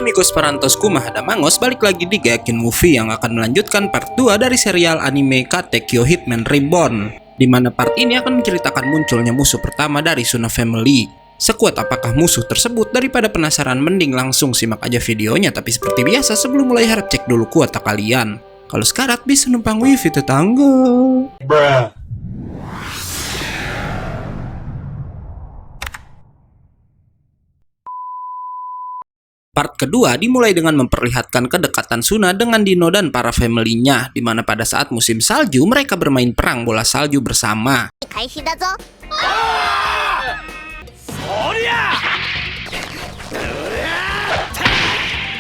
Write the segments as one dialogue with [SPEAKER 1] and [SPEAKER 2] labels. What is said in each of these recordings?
[SPEAKER 1] amigos parantosku Mahada Mangos, balik lagi di Gayakin Movie yang akan melanjutkan part 2 dari serial anime Katekyo Hitman Reborn, di mana part ini akan menceritakan munculnya musuh pertama dari Suna Family. Sekuat apakah musuh tersebut? Daripada penasaran, mending langsung simak aja videonya. Tapi seperti biasa, sebelum mulai harap cek dulu kuota kalian. Kalau sekarat bisa numpang wifi tetangga. Bruh. Part kedua dimulai dengan memperlihatkan kedekatan Suna dengan Dino dan para family-nya, di mana pada saat musim salju mereka bermain perang bola salju bersama.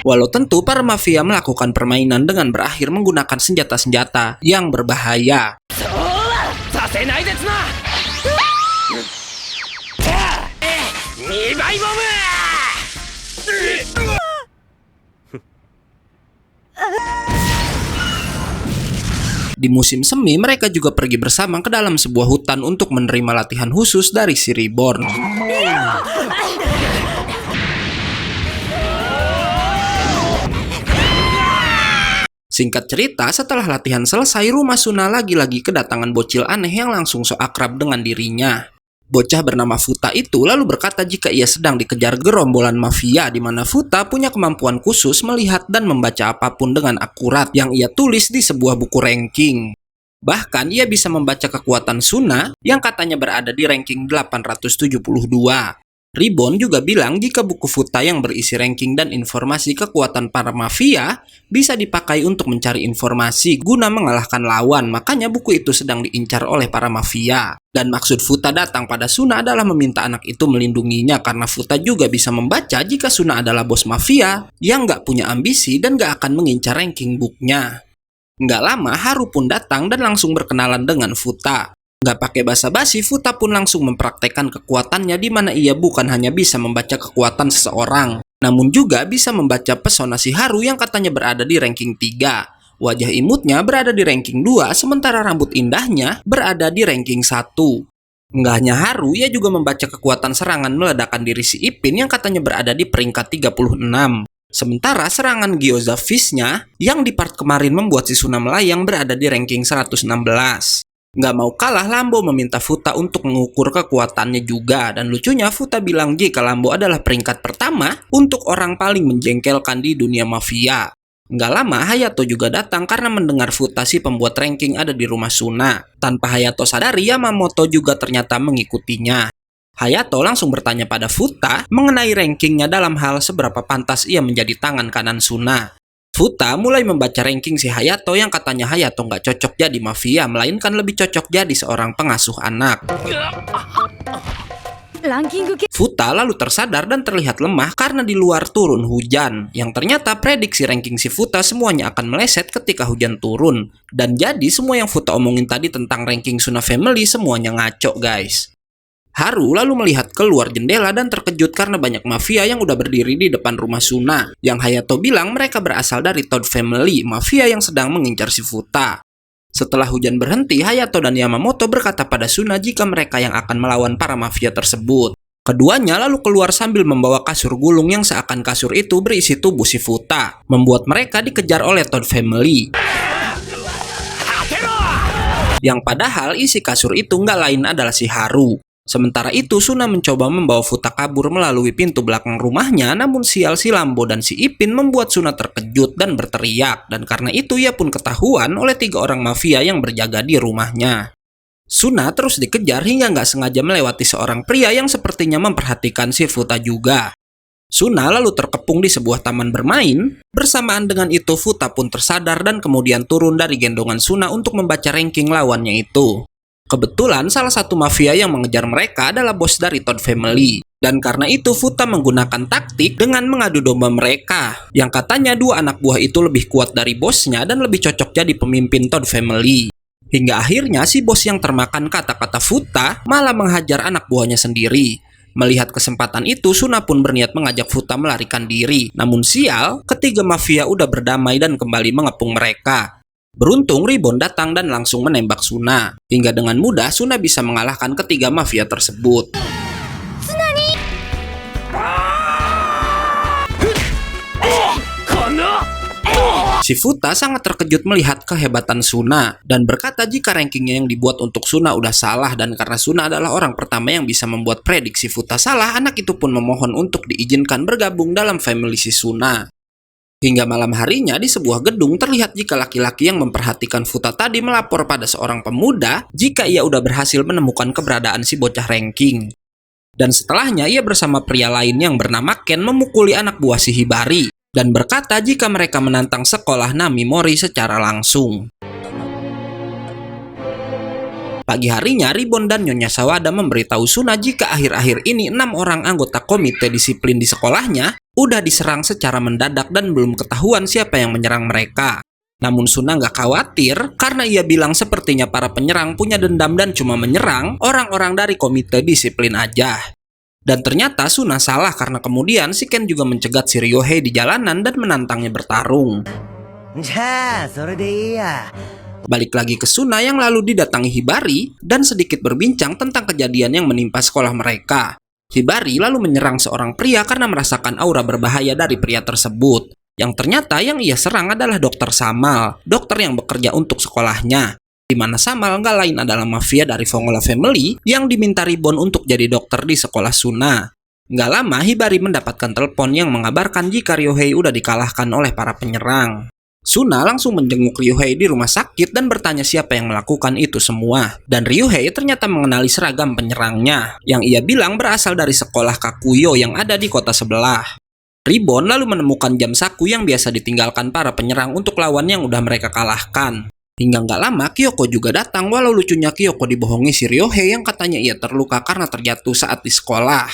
[SPEAKER 1] Walau tentu para mafia melakukan permainan dengan berakhir menggunakan senjata-senjata yang berbahaya. Di musim semi, mereka juga pergi bersama ke dalam sebuah hutan untuk menerima latihan khusus dari si Reborn. Singkat cerita, setelah latihan selesai, rumah Suna lagi-lagi kedatangan bocil aneh yang langsung so akrab dengan dirinya. Bocah bernama Futa itu lalu berkata jika ia sedang dikejar gerombolan mafia, di mana Futa punya kemampuan khusus melihat dan membaca apapun dengan akurat yang ia tulis di sebuah buku ranking. Bahkan ia bisa membaca kekuatan Suna yang katanya berada di ranking 872. Reborn juga bilang jika buku Futa yang berisi ranking dan informasi kekuatan para mafia bisa dipakai untuk mencari informasi guna mengalahkan lawan, makanya buku itu sedang diincar oleh para mafia. Dan maksud Futa datang pada Suna adalah meminta anak itu melindunginya karena Futa juga bisa membaca jika Suna adalah bos mafia yang nggak punya ambisi dan nggak akan mengincar ranking booknya. Nggak lama, Haru pun datang dan langsung berkenalan dengan Futa. Nggak pakai basa-basi, Futa pun langsung mempraktekkan kekuatannya di mana ia bukan hanya bisa membaca kekuatan seseorang, namun juga bisa membaca pesona si Haru yang katanya berada di ranking 3. Wajah imutnya berada di ranking 2, sementara rambut indahnya berada di ranking 1. Nggak hanya Haru, ia juga membaca kekuatan serangan meledakan diri si Ipin yang katanya berada di peringkat 36. Sementara serangan Gyoza Fist-nya yang di part kemarin membuat si Suna melayang berada di ranking 116. Nggak mau kalah, Lambo meminta Futa untuk mengukur kekuatannya juga. Dan lucunya Futa bilang jika Lambo adalah peringkat pertama untuk orang paling menjengkelkan di dunia mafia. Nggak lama, Hayato juga datang karena mendengar Futa si pembuat ranking ada di rumah Suna. Tanpa Hayato sadari, Yamamoto juga ternyata mengikutinya. Hayato langsung bertanya pada Futa mengenai rankingnya dalam hal seberapa pantas ia menjadi tangan kanan Suna. Futa mulai membaca ranking si Hayato yang katanya Hayato nggak cocok jadi mafia, melainkan lebih cocok jadi seorang pengasuh anak. Futa lalu tersadar dan terlihat lemah karena di luar turun hujan, yang ternyata prediksi ranking si Futa semuanya akan meleset ketika hujan turun. Dan jadi semua yang Futa omongin tadi tentang ranking Suna Family semuanya ngaco guys. Haru lalu melihat keluar jendela dan terkejut karena banyak mafia yang udah berdiri di depan rumah Suna. Yang Hayato bilang mereka berasal dari Toad Family, mafia yang sedang mengincar si Futa. Setelah hujan berhenti, Hayato dan Yamamoto berkata pada Suna jika mereka yang akan melawan para mafia tersebut. Keduanya lalu keluar sambil membawa kasur gulung yang seakan kasur itu berisi tubuh si Futa, membuat mereka dikejar oleh Toad Family. Yang padahal isi kasur itu nggak lain adalah si Haru. Sementara itu, Suna mencoba membawa Futa kabur melalui pintu belakang rumahnya, namun sial si Lambo dan si Ipin membuat Suna terkejut dan berteriak, dan karena itu ia pun ketahuan oleh 3 orang mafia yang berjaga di rumahnya. Suna terus dikejar hingga nggak sengaja melewati seorang pria yang sepertinya memperhatikan si Futa juga. Suna lalu terkepung di sebuah taman bermain, bersamaan dengan itu Futa pun tersadar dan kemudian turun dari gendongan Suna untuk membaca ranking lawannya itu. Kebetulan salah satu mafia yang mengejar mereka adalah bos dari Toad Family. Dan karena itu Futa menggunakan taktik dengan mengadu domba mereka. Yang katanya 2 anak buah itu lebih kuat dari bosnya dan lebih cocok jadi pemimpin Toad Family. Hingga akhirnya si bos yang termakan kata-kata Futa malah menghajar anak buahnya sendiri. Melihat kesempatan itu, Suna pun berniat mengajak Futa melarikan diri. Namun sial, ketiga mafia udah berdamai dan kembali mengepung mereka. Beruntung Reborn datang dan langsung menembak Suna. Hingga dengan mudah Suna bisa mengalahkan ketiga mafia tersebut. Si Futa sangat terkejut melihat kehebatan Suna dan berkata jika rankingnya yang dibuat untuk Suna udah salah, dan karena Suna adalah orang pertama yang bisa membuat prediksi Futa salah, anak itu pun memohon untuk diizinkan bergabung dalam family si Suna. Hingga malam harinya di sebuah gedung terlihat jika laki-laki yang memperhatikan Futa tadi melapor pada seorang pemuda jika ia udah berhasil menemukan keberadaan si bocah ranking. Dan setelahnya ia bersama pria lain yang bernama Ken memukuli anak buah si Hibari dan berkata jika mereka menantang sekolah Nami Mori secara langsung. Pagi harinya, Ribbon dan Nyonya Sawada memberitahu Suna jika akhir-akhir ini 6 orang anggota komite disiplin di sekolahnya udah diserang secara mendadak dan belum ketahuan siapa yang menyerang mereka. Namun Suna nggak khawatir karena ia bilang sepertinya para penyerang punya dendam dan cuma menyerang orang-orang dari komite disiplin aja. Dan ternyata Suna salah karena kemudian si Ken juga mencegat si Ryohei di jalanan dan menantangnya bertarung. Balik lagi ke Suna yang lalu didatangi Hibari dan sedikit berbincang tentang kejadian yang menimpa sekolah mereka. Hibari lalu menyerang seorang pria karena merasakan aura berbahaya dari pria tersebut. Yang ternyata yang ia serang adalah Dokter Samal, dokter yang bekerja untuk sekolahnya. Di mana Samal nggak lain adalah mafia dari Fongola Family yang diminta Ribbon untuk jadi dokter di sekolah Suna. Nggak lama Hibari mendapatkan telepon yang mengabarkan jika Ryohei udah dikalahkan oleh para penyerang. Suna langsung menjenguk Ryohei di rumah sakit dan bertanya siapa yang melakukan itu semua. Dan Ryohei ternyata mengenali seragam penyerangnya, yang ia bilang berasal dari sekolah Kakuyo yang ada di kota sebelah. Ribbon lalu menemukan jam saku yang biasa ditinggalkan para penyerang untuk lawan yang udah mereka kalahkan. Hingga nggak lama Kyoko juga datang, walau lucunya Kyoko dibohongi si Ryohei yang katanya ia terluka karena terjatuh saat di sekolah.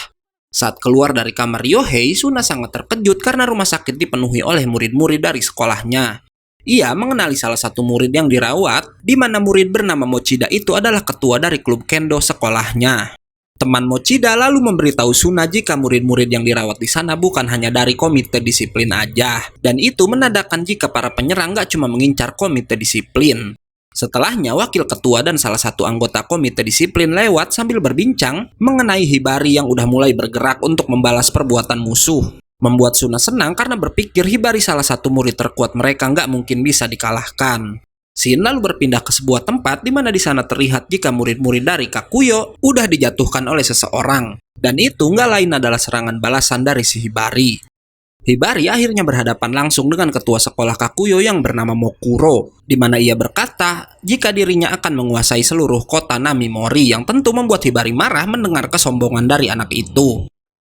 [SPEAKER 1] Saat keluar dari kamar Ryohei, Suna sangat terkejut karena rumah sakit dipenuhi oleh murid-murid dari sekolahnya. Ia mengenali salah satu murid yang dirawat, di mana murid bernama Mochida itu adalah ketua dari klub kendo sekolahnya. Teman Mochida lalu memberitahu Suna jika murid-murid yang dirawat di sana bukan hanya dari komite disiplin aja. Dan itu menandakan jika para penyerang gak cuma mengincar komite disiplin. Setelahnya, wakil ketua dan salah satu anggota komite disiplin lewat sambil berbincang mengenai Hibari yang udah mulai bergerak untuk membalas perbuatan musuh. Membuat Suna senang karena berpikir Hibari salah satu murid terkuat mereka nggak mungkin bisa dikalahkan. Shin lalu berpindah ke sebuah tempat di mana di sana terlihat jika murid-murid dari Kakuyo udah dijatuhkan oleh seseorang. Dan itu nggak lain adalah serangan balasan dari si Hibari. Hibari akhirnya berhadapan langsung dengan ketua sekolah Kakuyo yang bernama Mokuro, di mana ia berkata jika dirinya akan menguasai seluruh kota Nami Mori, yang tentu membuat Hibari marah mendengar kesombongan dari anak itu.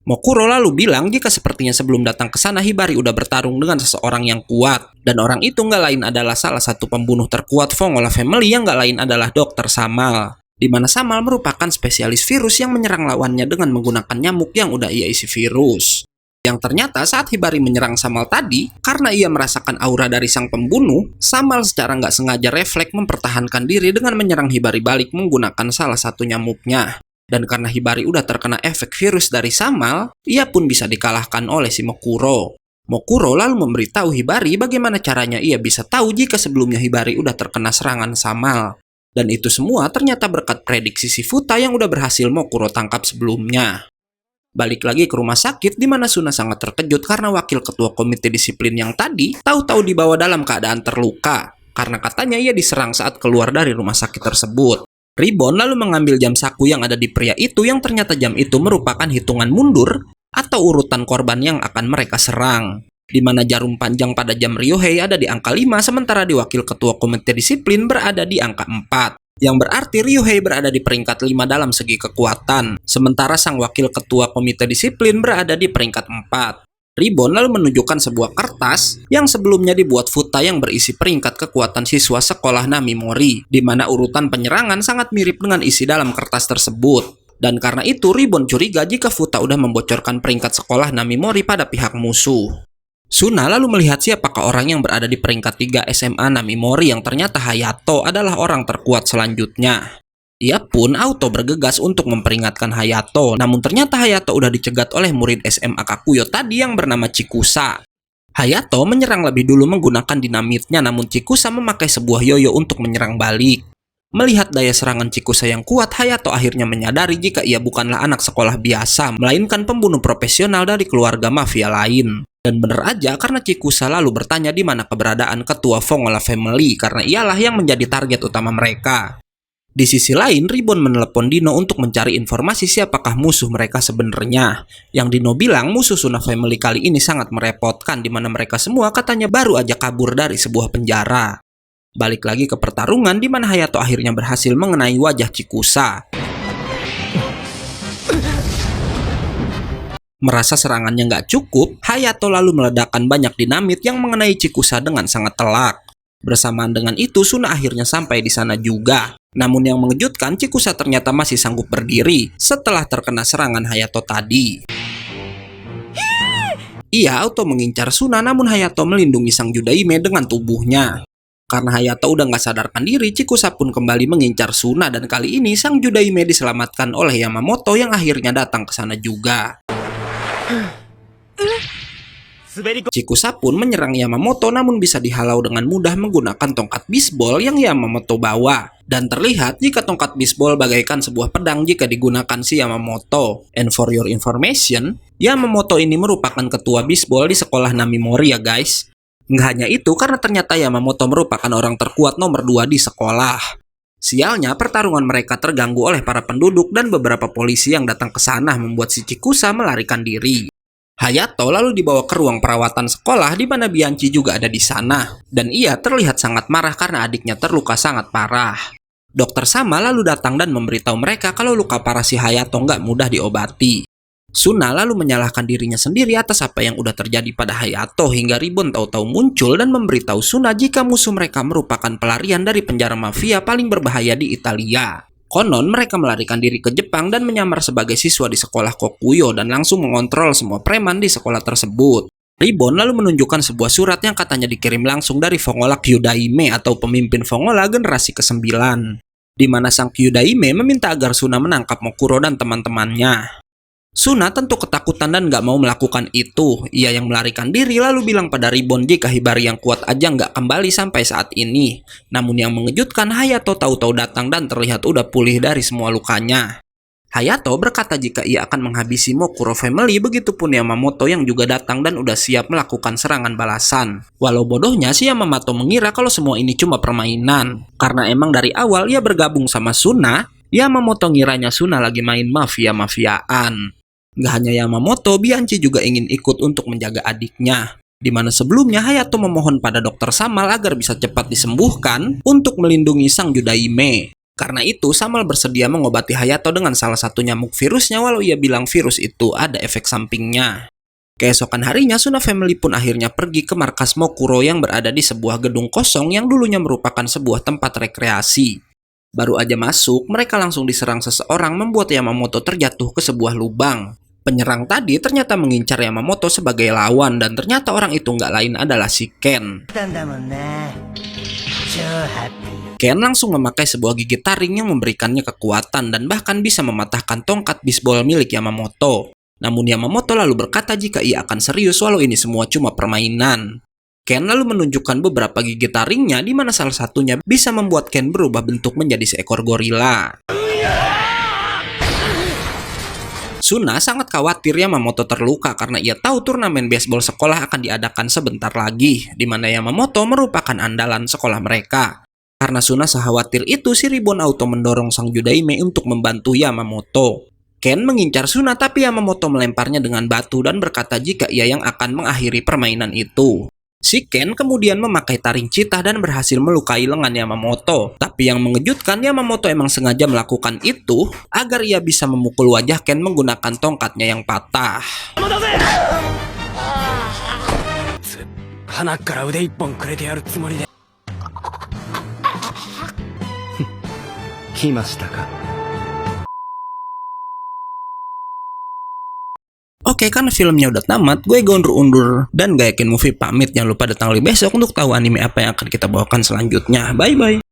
[SPEAKER 1] Mokuro lalu bilang jika sepertinya sebelum datang ke sana Hibari udah bertarung dengan seseorang yang kuat, dan orang itu nggak lain adalah salah satu pembunuh terkuat Fongola Family yang nggak lain adalah Dokter Samal, di mana Samal merupakan spesialis virus yang menyerang lawannya dengan menggunakan nyamuk yang udah ia isi virus. Yang ternyata saat Hibari menyerang Samal tadi, karena ia merasakan aura dari sang pembunuh, Samal secara nggak sengaja refleks mempertahankan diri dengan menyerang Hibari balik menggunakan salah satu nyamuknya. Dan karena Hibari udah terkena efek virus dari Samal, ia pun bisa dikalahkan oleh si Mokuro. Mokuro lalu memberitahu Hibari bagaimana caranya ia bisa tahu jika sebelumnya Hibari udah terkena serangan Samal. Dan itu semua ternyata berkat prediksi si Futa yang udah berhasil Mokuro tangkap sebelumnya. Balik lagi ke rumah sakit di mana Suna sangat terkejut karena wakil ketua komite disiplin yang tadi tahu-tahu dibawa dalam keadaan terluka. Karena katanya ia diserang saat keluar dari rumah sakit tersebut. Ribbon lalu mengambil jam saku yang ada di pria itu yang ternyata jam itu merupakan hitungan mundur atau urutan korban yang akan mereka serang. Di mana jarum panjang pada jam Ryohei ada di angka 5 sementara di wakil ketua komite disiplin berada di angka 4. Yang berarti Ryohei berada di peringkat 5 dalam segi kekuatan, sementara sang wakil ketua komite disiplin berada di peringkat 4. Ribbon lalu menunjukkan sebuah kertas yang sebelumnya dibuat Futa yang berisi peringkat kekuatan siswa sekolah Nami Mori, di mana urutan penyerangan sangat mirip dengan isi dalam kertas tersebut. Dan karena itu Ribbon curiga jika Futa udah membocorkan peringkat sekolah Nami Mori pada pihak musuh. Suna lalu melihat siapakah orang yang berada di peringkat 3 SMA Nami Mori yang ternyata Hayato adalah orang terkuat selanjutnya. Ia pun auto bergegas untuk memperingatkan Hayato, namun ternyata Hayato udah dicegat oleh murid SMA Kakuyo tadi yang bernama Chikusa. Hayato menyerang lebih dulu menggunakan dinamitnya, namun Chikusa memakai sebuah yoyo untuk menyerang balik. Melihat daya serangan Chikusa yang kuat, Hayato akhirnya menyadari jika ia bukanlah anak sekolah biasa, melainkan pembunuh profesional dari keluarga mafia lain. Dan bener aja, karena Chikusa lalu bertanya di mana keberadaan ketua Fongola Family, karena ialah yang menjadi target utama mereka. Di sisi lain, Ribbon menelepon Dino untuk mencari informasi siapakah musuh mereka sebenarnya. Yang Dino bilang musuh Suna Family kali ini sangat merepotkan, di mana mereka semua katanya baru aja kabur dari sebuah penjara. Balik lagi ke pertarungan di mana Hayato akhirnya berhasil mengenai wajah Chikusa. Merasa serangannya nggak cukup, Hayato lalu meledakkan banyak dinamit yang mengenai Chikusa dengan sangat telak. Bersamaan dengan itu, Suna akhirnya sampai di sana juga. Namun yang mengejutkan, Chikusa ternyata masih sanggup berdiri setelah terkena serangan Hayato tadi. Ia auto mengincar Suna, namun Hayato melindungi sang Judaime dengan tubuhnya. Karena Hayato udah nggak sadarkan diri, Chikusa pun kembali mengincar Suna, dan kali ini sang Judaime diselamatkan oleh Yamamoto yang akhirnya datang ke sana juga. Chikusa pun menyerang Yamamoto, namun bisa dihalau dengan mudah menggunakan tongkat bisbol yang Yamamoto bawa. Dan terlihat jika tongkat bisbol bagaikan sebuah pedang jika digunakan si Yamamoto. And for your information, Yamamoto ini merupakan ketua bisbol di sekolah Namimori ya guys. Nggak hanya itu, karena ternyata Yamamoto merupakan orang terkuat nomor 2 di sekolah. Sialnya, pertarungan mereka terganggu oleh para penduduk dan beberapa polisi yang datang ke sana membuat si Chikusa melarikan diri. Hayato lalu dibawa ke ruang perawatan sekolah di mana Bianchi juga ada di sana. Dan ia terlihat sangat marah karena adiknya terluka sangat parah. Dokter Sama lalu datang dan memberitahu mereka kalau luka parah si Hayato nggak mudah diobati. Suna lalu menyalahkan dirinya sendiri atas apa yang udah terjadi pada Hayato hingga Ribbon tahu-tahu muncul dan memberitahu Suna jika musuh mereka merupakan pelarian dari penjara mafia paling berbahaya di Italia. Konon mereka melarikan diri ke Jepang dan menyamar sebagai siswa di sekolah Kokuyo dan langsung mengontrol semua preman di sekolah tersebut. Ribbon lalu menunjukkan sebuah surat yang katanya dikirim langsung dari Fongola Kyudaime atau pemimpin Fongola generasi ke-9. Di mana sang Kyudaime meminta agar Suna menangkap Mokuro dan teman-temannya. Suna tentu ketakutan dan gak mau melakukan itu. Ia yang melarikan diri lalu bilang pada Ribbon jika Hibari yang kuat aja gak kembali sampai saat ini. Namun yang mengejutkan, Hayato tahu-tahu datang dan terlihat udah pulih dari semua lukanya. Hayato berkata jika ia akan menghabisi Mokuro Family, begitupun Yamamoto yang juga datang dan udah siap melakukan serangan balasan. Walau bodohnya si Yamamoto mengira kalau semua ini cuma permainan. Karena emang dari awal ia bergabung sama Suna, Yamamoto ngiranya Suna lagi main mafia-mafiaan. Gak hanya Yamamoto, Bianchi juga ingin ikut untuk menjaga adiknya. Di mana sebelumnya Hayato memohon pada dokter Samal agar bisa cepat disembuhkan untuk melindungi sang Judaime. Karena itu, Samal bersedia mengobati Hayato dengan salah satu nyamuk virusnya walau ia bilang virus itu ada efek sampingnya. Keesokan harinya, Suna Family pun akhirnya pergi ke markas Mokuro yang berada di sebuah gedung kosong yang dulunya merupakan sebuah tempat rekreasi. Baru aja masuk, mereka langsung diserang seseorang membuat Yamamoto terjatuh ke sebuah lubang. Penyerang tadi ternyata mengincar Yamamoto sebagai lawan dan ternyata orang itu nggak lain adalah si Ken. Ken langsung memakai sebuah gigi taring yang memberikannya kekuatan dan bahkan bisa mematahkan tongkat bisbol milik Yamamoto. Namun Yamamoto lalu berkata jika ia akan serius walau ini semua cuma permainan. Ken lalu menunjukkan beberapa gigi taringnya di mana salah satunya bisa membuat Ken berubah bentuk menjadi seekor gorila. Suna sangat khawatir Yamamoto terluka karena ia tahu turnamen baseball sekolah akan diadakan sebentar lagi, di mana Yamamoto merupakan andalan sekolah mereka. Karena Suna sekhawatir itu, si Ribbon auto mendorong sang Judaime untuk membantu Yamamoto. Ken mengincar Suna tapi Yamamoto melemparnya dengan batu dan berkata jika ia yang akan mengakhiri permainan itu. Si Ken kemudian memakai taring citah dan berhasil melukai lengan Yamamoto. Tapi yang mengejutkan, Yamamoto emang sengaja melakukan itu agar ia bisa memukul wajah Ken menggunakan tongkatnya yang patah. Oke, karena filmnya udah tamat, gue undur dan gak yakin movie pamit. Jangan lupa datang lagi besok untuk tahu anime apa yang akan kita bawakan selanjutnya. Bye-bye.